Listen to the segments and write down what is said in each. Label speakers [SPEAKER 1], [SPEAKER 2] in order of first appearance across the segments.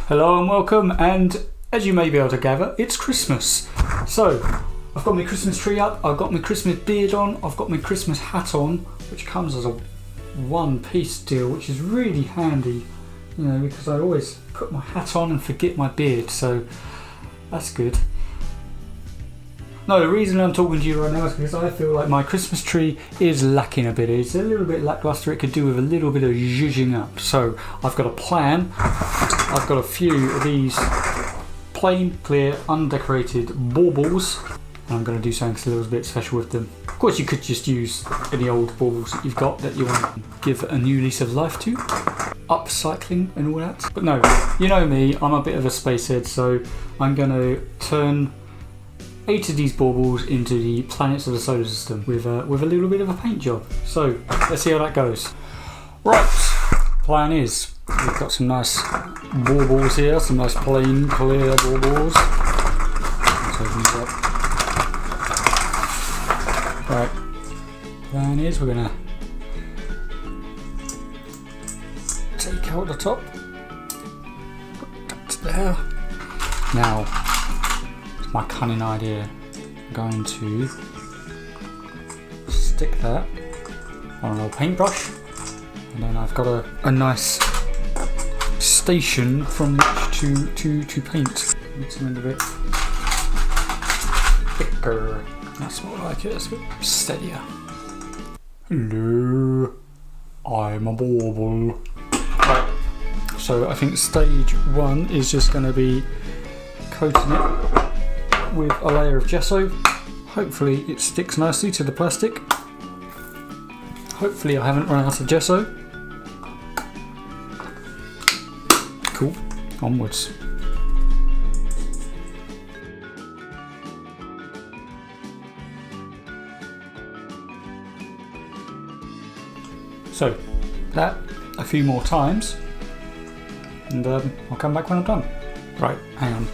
[SPEAKER 1] Hello and welcome, and as you may be able to gather, it's Christmas. So, I've got my Christmas tree up, I've got my Christmas beard on, I've got my Christmas hat on, which comes as a one-piece deal, which is really handy, you know, because I always put my hat on and forget my beard, so that's good. No, the reason I'm talking to you right now is because I feel like my Christmas tree is lacking a bit. It's a little bit lackluster. It could do with a little bit of zhuzhing up. So I've got a plan. I've got a few of these plain, clear, undecorated baubles, and I'm going to do something a little bit special with them. Of course, you could just use any old baubles that you've got that you want to give a new lease of life to. Upcycling and all that. But no, you know me, I'm a bit of a spacehead, so I'm going to turn 8 of these baubles into the planets of the solar system with a little bit of a paint job. So let's see how that goes. Right, plan is we've got some nice baubles here, some nice plain clear baubles. Let's open these up. Right, plan is we're gonna take out the top. That's there. Now, my cunning idea, I'm going to stick that on an old paintbrush, and then I've got a nice station from which to paint. Need something a bit thicker. That's more like it, it's a bit steadier. Hello, I'm a bauble. Right, so I think stage 1 is just going to be coating it with a layer of gesso. Hopefully it sticks nicely to the plastic. Hopefully I haven't run out of gesso. Cool, onwards. So that a few more times, and I'll come back when I'm done. Right, hang on.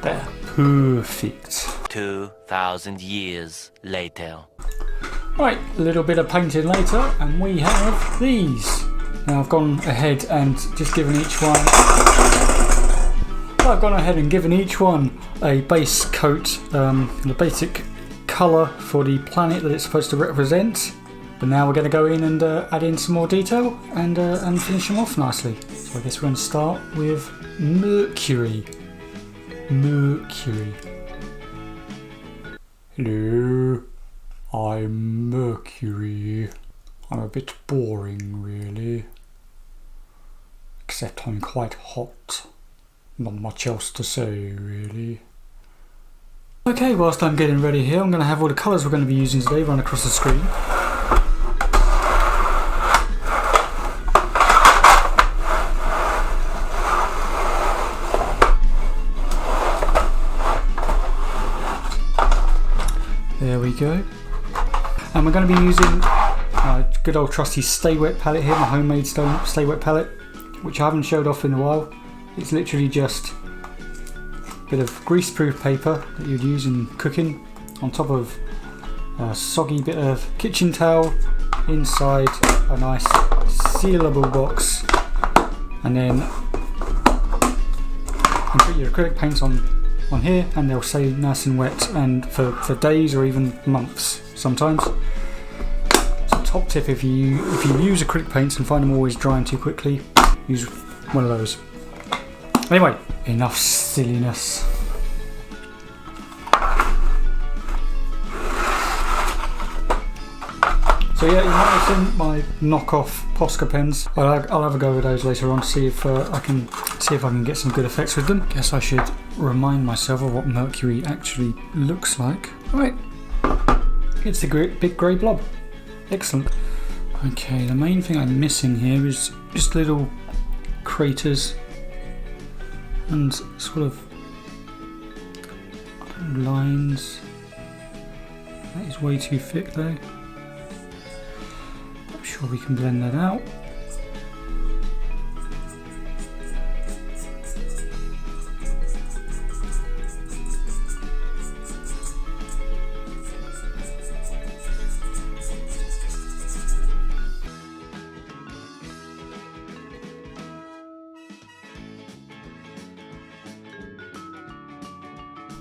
[SPEAKER 1] There. Perfect.
[SPEAKER 2] 2,000 years later.
[SPEAKER 1] Right, a little bit of painting later, and we have these. Now I've gone ahead and just given each one. I've gone ahead and given each one a base coat, the basic colour for the planet that it's supposed to represent. But now we're going to go in and add in some more detail and finish them off nicely. So I guess we're going to start with Mercury. Mercury. Hello, I'm Mercury. I'm a bit boring, really. Except I'm quite hot. Not much else to say, really. Okay, whilst I'm getting ready here, I'm going to have all the colours we're going to be using today run across the screen. There we go. And we're going to be using a good old trusty Stay Wet palette here, my homemade Stay Wet palette, which I haven't showed off in a while. It's literally just a bit of greaseproof paper that you'd use in cooking on top of a soggy bit of kitchen towel inside a nice sealable box, and then you put your acrylic paints on here and they'll stay nice and wet and for days or even months sometimes. So top tip, if you use acrylic paints and find them always drying too quickly, use one of those. Anyway, enough silliness. So yeah, you might have seen my knockoff Posca pens. I'll have a go with those later on, see if I can get some good effects with them. Guess I should remind myself of what Mercury actually looks like. Right, it's a big grey blob. Excellent. Okay, the main thing I'm missing here is just little craters and sort of lines. That is way too thick though. I'm sure we can blend that out.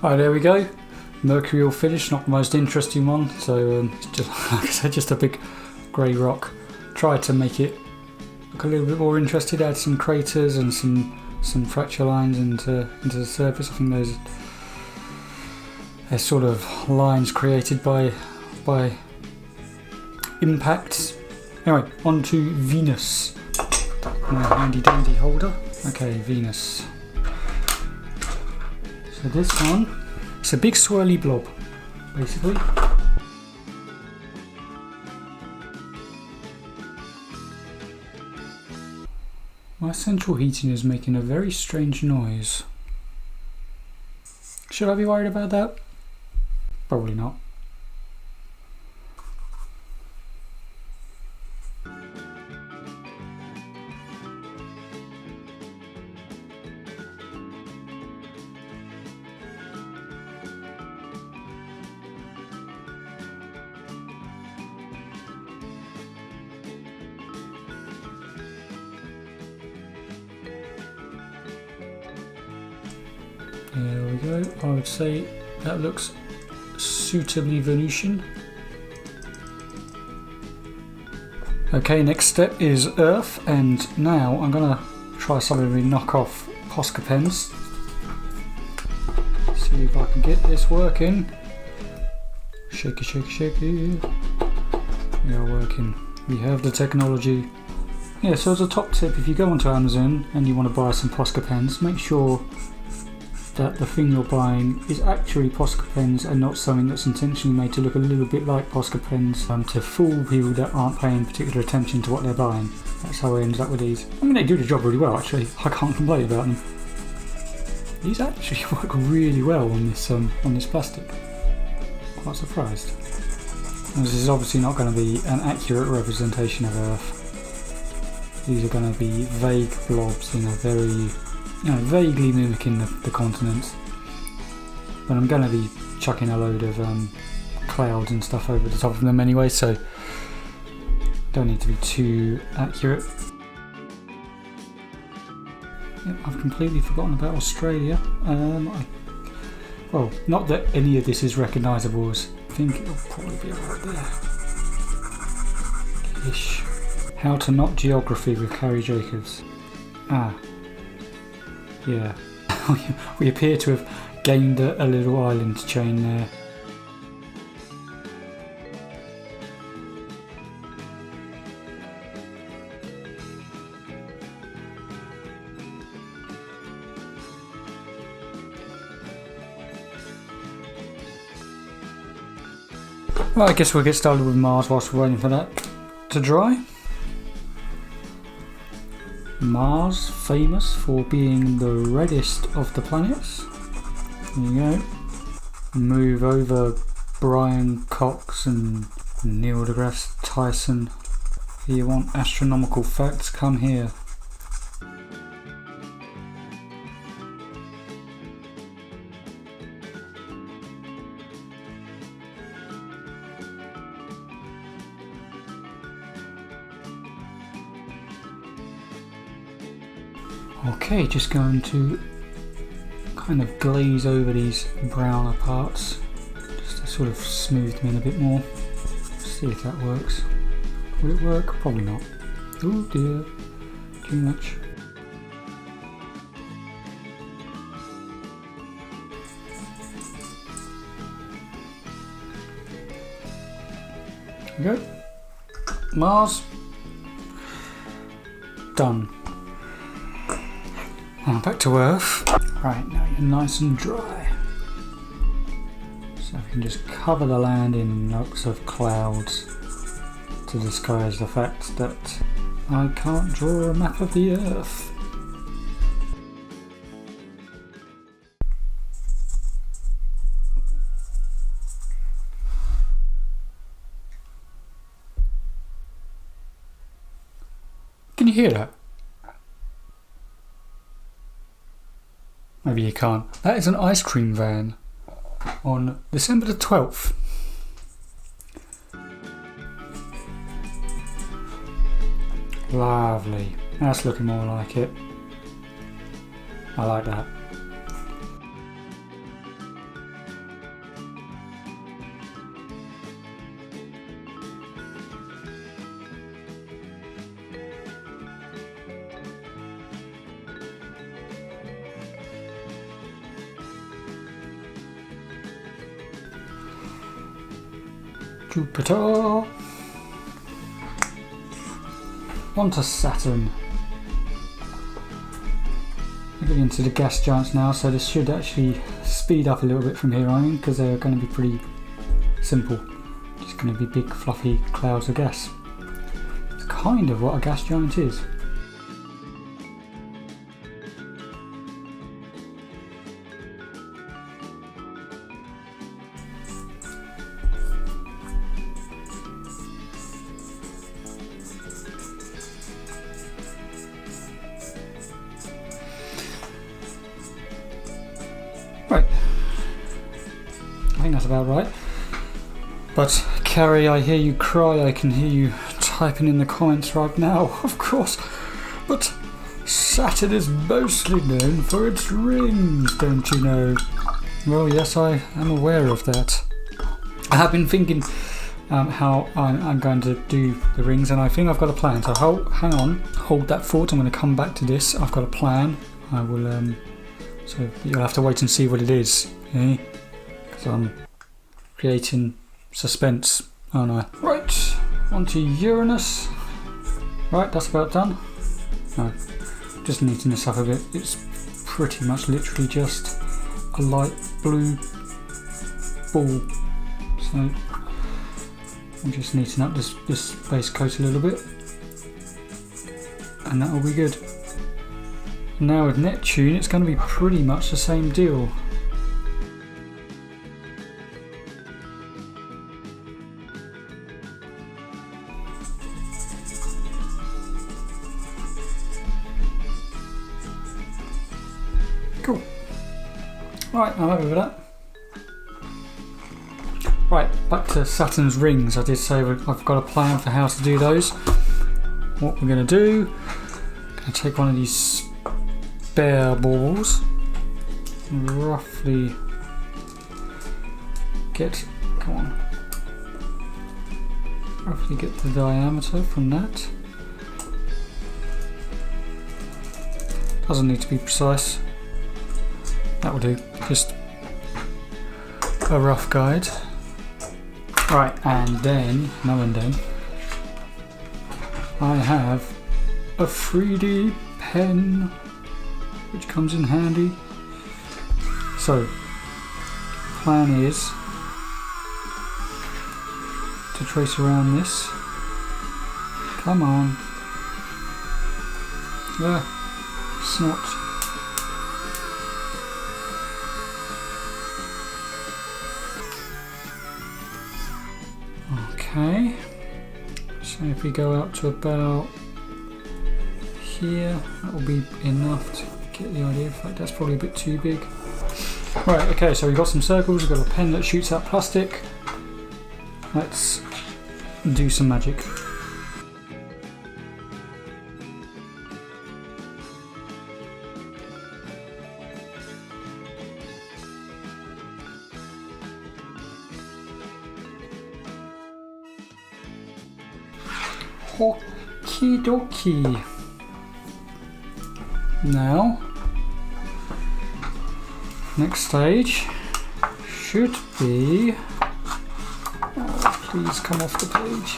[SPEAKER 1] Alright, there we go. Mercurial finish, not the most interesting one. So it's just, like I said, just a big grey rock. Tried to make it look a little bit more interesting. Add some craters and some fracture lines into the surface. I think they're sort of lines created by impacts. Anyway, on to Venus. My handy dandy holder. Okay, Venus. So this one, it's a big swirly blob, basically. My central heating is making a very strange noise. Should I be worried about that? Probably not. There we go. I would say that looks suitably Venusian. Okay, next step is Earth, and now I'm gonna try something with knock-off Posca pens. See if I can get this working. Shaky, shaky, shaky. We are working. We have the technology. Yeah, so as a top tip, if you go onto Amazon and you want to buy some Posca pens, make sure that the thing you're buying is actually Posca pens and not something that's intentionally made to look a little bit like Posca pens to fool people that aren't paying particular attention to what they're buying. That's how I ended up with these. I mean, they do the job really well actually. I can't complain about them. These actually work really well on this plastic. Quite surprised. This is obviously not going to be an accurate representation of Earth. These are going to be vague blobs in a very, vaguely mimicking the continents. But I'm going to be chucking a load of clouds and stuff over the top of them anyway, so don't need to be too accurate. Yep, I've completely forgotten about Australia. Well, not that any of this is recognisable, as I think it'll probably be about there. Ish. How to Not Geography with Harry Jacobs. Ah. Yeah. We appear to have gained a little island chain there. Well, I guess we'll get started with Mars whilst we're waiting for that to dry. Mars, famous for being the reddest of the planets. There you go. Move over Brian Cox and Neil deGrasse Tyson. If you want astronomical facts, come here. Okay, just going to kind of glaze over these browner parts just to sort of smooth them in a bit more. See if that works. Will it work? Probably not. Oh dear, too much. There we go. Mars. Done. Now back to Earth. Right, now you're nice and dry. So we can just cover the land in lots of clouds to disguise the fact that I can't draw a map of the Earth. Can you hear that? Maybe you can't. That is an ice cream van on December the 12th. Lovely. That's looking more like it. I like that. Jupiter. On to Saturn. We're getting into the gas giants now, so this should actually speed up a little bit from here on, because they're going to be pretty simple. Just going to be big fluffy clouds of gas. It's kind of what a gas giant is. Right, I think that's about right. But Carrie, I hear you cry. I can hear you typing in the comments right now, of course. But Saturn is mostly known for its rings, don't you know? Well, yes, I am aware of that. I have been thinking how I'm going to do the rings, and I think I've got a plan. So hang on, hold that thought. I'm going to come back to this. I've got a plan. I will. So you'll have to wait and see what it is, okay? Because I'm creating suspense, aren't I? Right, onto Uranus. Right, that's about done. No, just neaten this up a bit. It's pretty much literally just a light blue ball. So I'm just neaten up this base coat a little bit, and that will be good. Now with Neptune, it's going to be pretty much the same deal. Cool. Right, I'm happy with that. Right, back to Saturn's rings. I did say I've got a plan for how to do those. What we're going to do, I'm going to take one of these spare baubles, roughly get the diameter from that. Doesn't need to be precise. That will do. Just a rough guide. Right, and then I have a 3D pen, which comes in handy. So, plan is to trace around this. Come on. Snot. Okay. So if we go out to about here, that will be enough to get the idea. In fact, that's probably a bit too big. Right, okay, so we've got some circles, we've got a pen that shoots out plastic. Let's do some magic. Okie dokie. Now, next stage should be. Oh, please come off the page.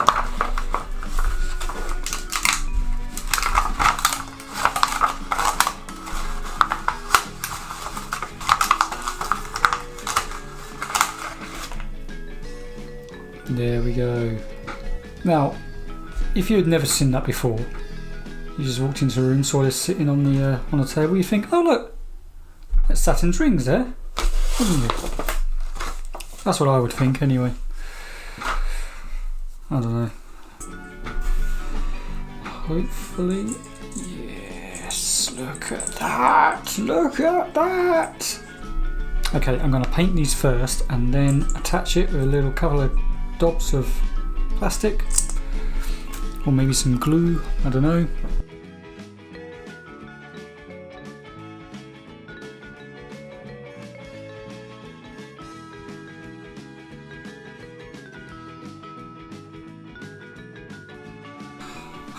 [SPEAKER 1] There we go. Now, if you had never seen that before, you just walked into a room, saw this sitting on the table, you think, oh look, that's Saturn's rings there, wouldn't you? That's what I would think anyway. I don't know. Hopefully, yes, look at that, look at that. Okay, I'm going to paint these first and then attach it with a little couple of dobs of plastic. Or maybe some glue, I don't know.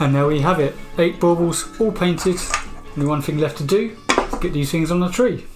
[SPEAKER 1] And there we have it, 8 baubles all painted. Only one thing left to do is get these things on the tree.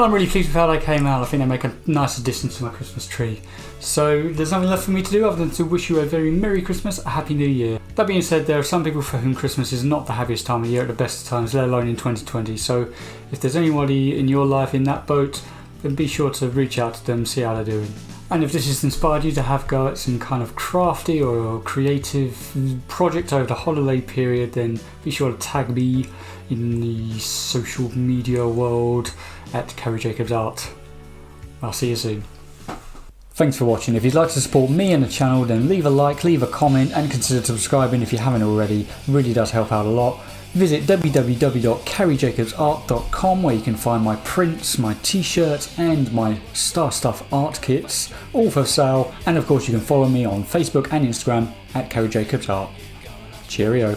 [SPEAKER 1] Well, I'm really pleased with how they came out. I think they make a nice addition to my Christmas tree. So there's nothing left for me to do other than to wish you a very Merry Christmas, a Happy New Year. That being said, there are some people for whom Christmas is not the happiest time of year at the best of times, let alone in 2020. So if there's anybody in your life in that boat, then be sure to reach out to them, see how they're doing. And if this has inspired you to have go at some kind of crafty or creative project over the holiday period, then be sure to tag me in the social media world at Kerry Jacobs Art. I'll see you soon. Thanks for watching. If you'd like to support me and the channel, then leave a like, leave a comment, and consider subscribing if you haven't already. It really does help out a lot. Visit www.kerryjacobsart.com where you can find my prints, my t-shirts and my Star Stuff art kits, all for sale. And of course you can follow me on Facebook and Instagram at Kerry Jacobs Art. Cheerio.